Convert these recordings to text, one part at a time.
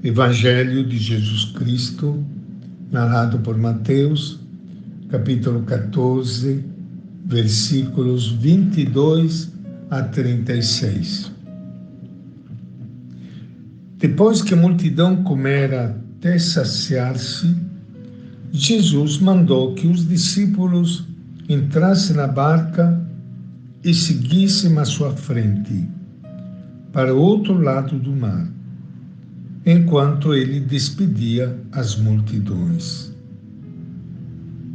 Evangelho de Jesus Cristo, narrado por Mateus, capítulo 14, versículos 22 a 36. Depois que a multidão comera até saciar-se, Jesus mandou que os discípulos entrassem na barca e seguissem à sua frente, para o outro lado do mar, enquanto ele despedia as multidões.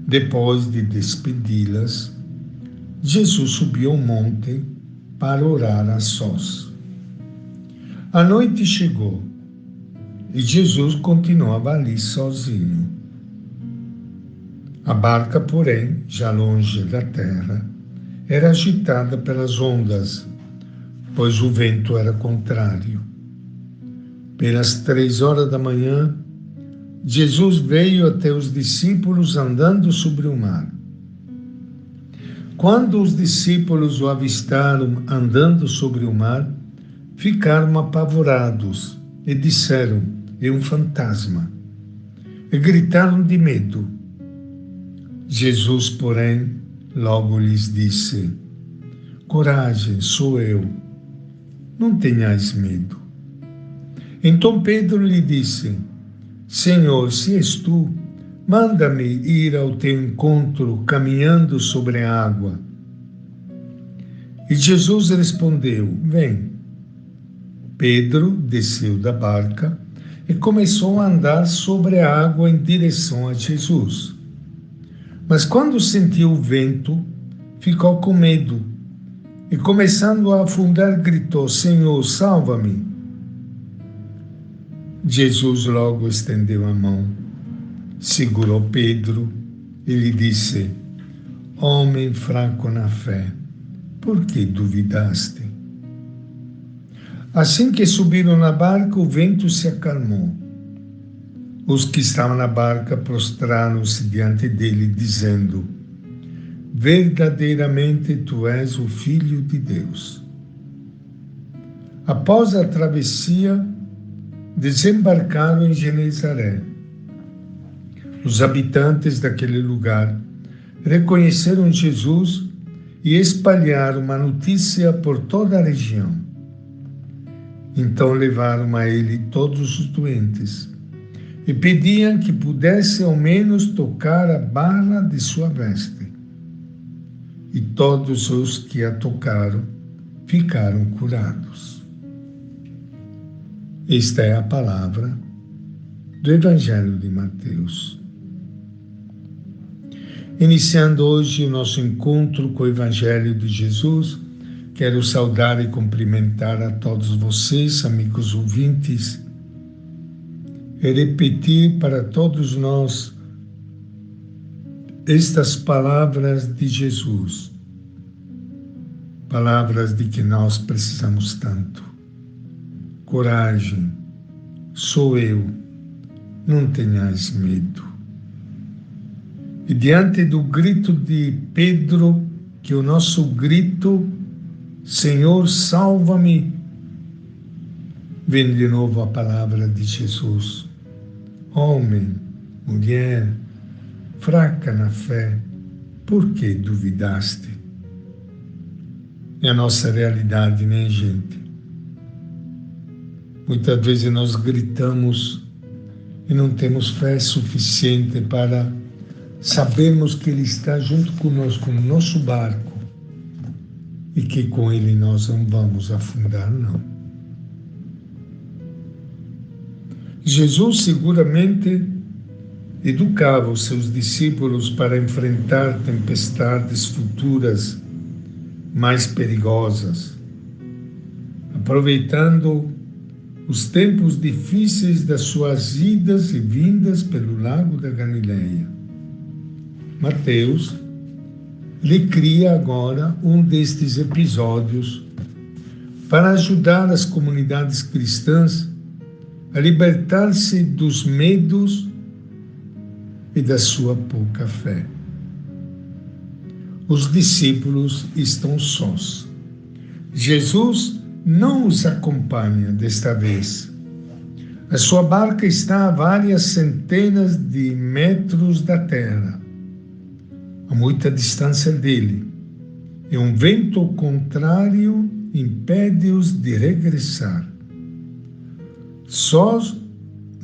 Depois de despedi-las, Jesus subiu ao monte para orar a sós. A noite chegou e Jesus continuava ali sozinho. A barca, porém, já longe da terra, era agitada pelas ondas, pois o vento era contrário. Pelas 3 horas da manhã, Jesus veio até os discípulos andando sobre o mar. Quando os discípulos o avistaram andando sobre o mar, ficaram apavorados e disseram: "É um fantasma", e gritaram de medo. Jesus, porém, logo lhes disse: "Coragem, sou eu, não tenhais medo." Então Pedro lhe disse: "Senhor, se és tu, manda-me ir ao teu encontro caminhando sobre a água." E Jesus respondeu: "Vem." Pedro desceu da barca e começou a andar sobre a água em direção a Jesus. Mas quando sentiu o vento, ficou com medo e, começando a afundar, gritou: "Senhor, salva-me." Jesus logo estendeu a mão, segurou Pedro e lhe disse: "Homem fraco na fé, por que duvidaste?" Assim que subiram na barca, o vento se acalmou. Os que estavam na barca prostraram-se diante dele, dizendo: "Verdadeiramente tu és o Filho de Deus." Após a travessia, desembarcaram em Genezaré. Os habitantes daquele lugar reconheceram Jesus e espalharam uma notícia por toda a região. Então levaram a ele todos os doentes e pediam que pudesse ao menos tocar a barra de sua veste. E todos os que a tocaram ficaram curados. Esta é a palavra do Evangelho de Mateus. Iniciando hoje o nosso encontro com o Evangelho de Jesus, quero saudar e cumprimentar a todos vocês, amigos ouvintes, e repetir para todos nós estas palavras de Jesus, palavras de que nós precisamos tanto. Coragem, sou eu, não tenhais medo. E diante do grito de Pedro, que o nosso grito, "Senhor, salva-me", vem de novo a palavra de Jesus: "Homem, mulher, fraca na fé, por que duvidaste?" É a nossa realidade, né, gente? Muitas vezes nós gritamos e não temos fé suficiente para sabermos que Ele está junto conosco no nosso barco e que com Ele nós não vamos afundar, não. Jesus seguramente educava os seus discípulos para enfrentar tempestades futuras mais perigosas, aproveitando os tempos difíceis das suas idas e vindas pelo lago da Galileia. Mateus lhe cria agora um destes episódios para ajudar as comunidades cristãs a libertar-se dos medos e da sua pouca fé. Os discípulos estão sós. Jesus não os acompanha desta vez. A sua barca está a várias centenas de metros da terra, a muita distância dele, e um vento contrário impede-os de regressar. Sós,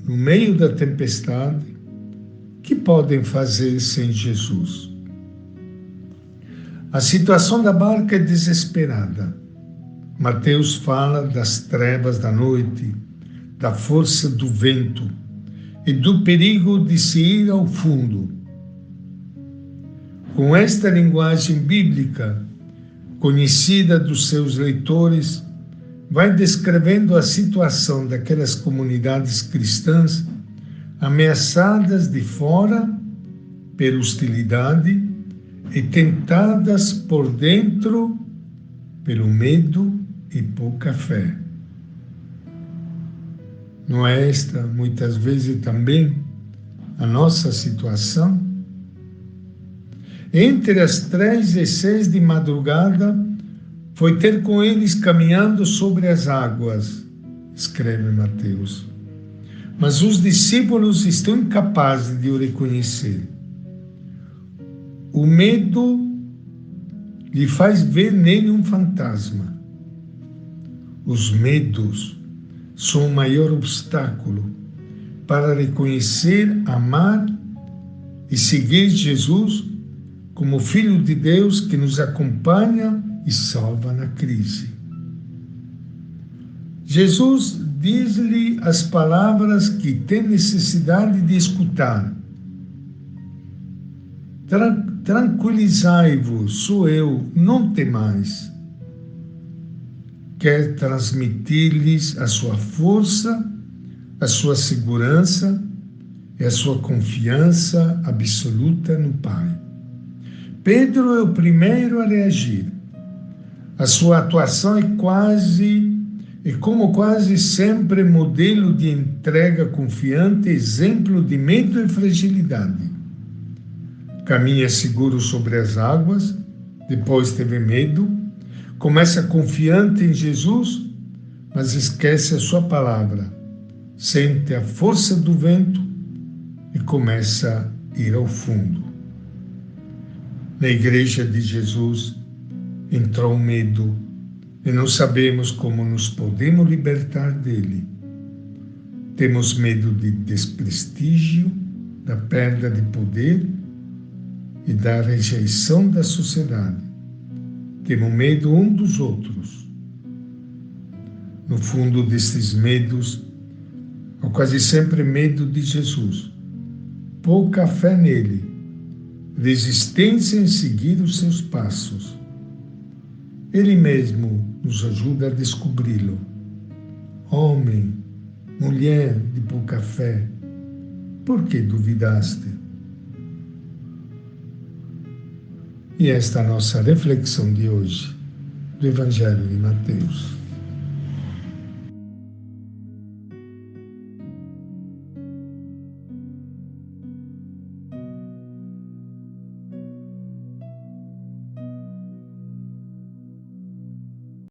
no meio da tempestade, que podem fazer sem Jesus? A situação da barca é desesperada. Mateus fala das trevas da noite, da força do vento e do perigo de se ir ao fundo. Com esta linguagem bíblica, conhecida dos seus leitores, vai descrevendo a situação daquelas comunidades cristãs ameaçadas de fora pela hostilidade e tentadas por dentro pelo medo e pouca fé. Não é esta, muitas vezes, também a nossa situação? Entre as 3 e 6 de madrugada, foi ter com eles caminhando sobre as águas, escreve Mateus. Mas os discípulos estão incapazes de o reconhecer. O medo lhe faz ver nele um fantasma. Os medos são o maior obstáculo para reconhecer, amar e seguir Jesus como Filho de Deus que nos acompanha e salva na crise. Jesus diz-lhe as palavras que tem necessidade de escutar. Tranquilizai-vos, sou eu, não temais. Quer transmitir-lhes a sua força, a sua segurança e a sua confiança absoluta no Pai. Pedro é o primeiro a reagir. A sua atuação é como quase sempre modelo de entrega confiante, exemplo de medo e fragilidade. Caminha seguro sobre as águas, depois teve medo, começa confiante em Jesus, mas esquece a sua palavra, sente a força do vento e começa a ir ao fundo. Na igreja de Jesus entrou o medo e não sabemos como nos podemos libertar dele. Temos medo de desprestígio, da perda de poder e da rejeição da sociedade. Temos medo um dos outros. No fundo desses medos, há quase sempre medo de Jesus, pouca fé nele, resistência em seguir os seus passos. Ele mesmo nos ajuda a descobri-lo. Homem, mulher de pouca fé, por que duvidaste? E esta é a nossa reflexão de hoje, do Evangelho de Mateus.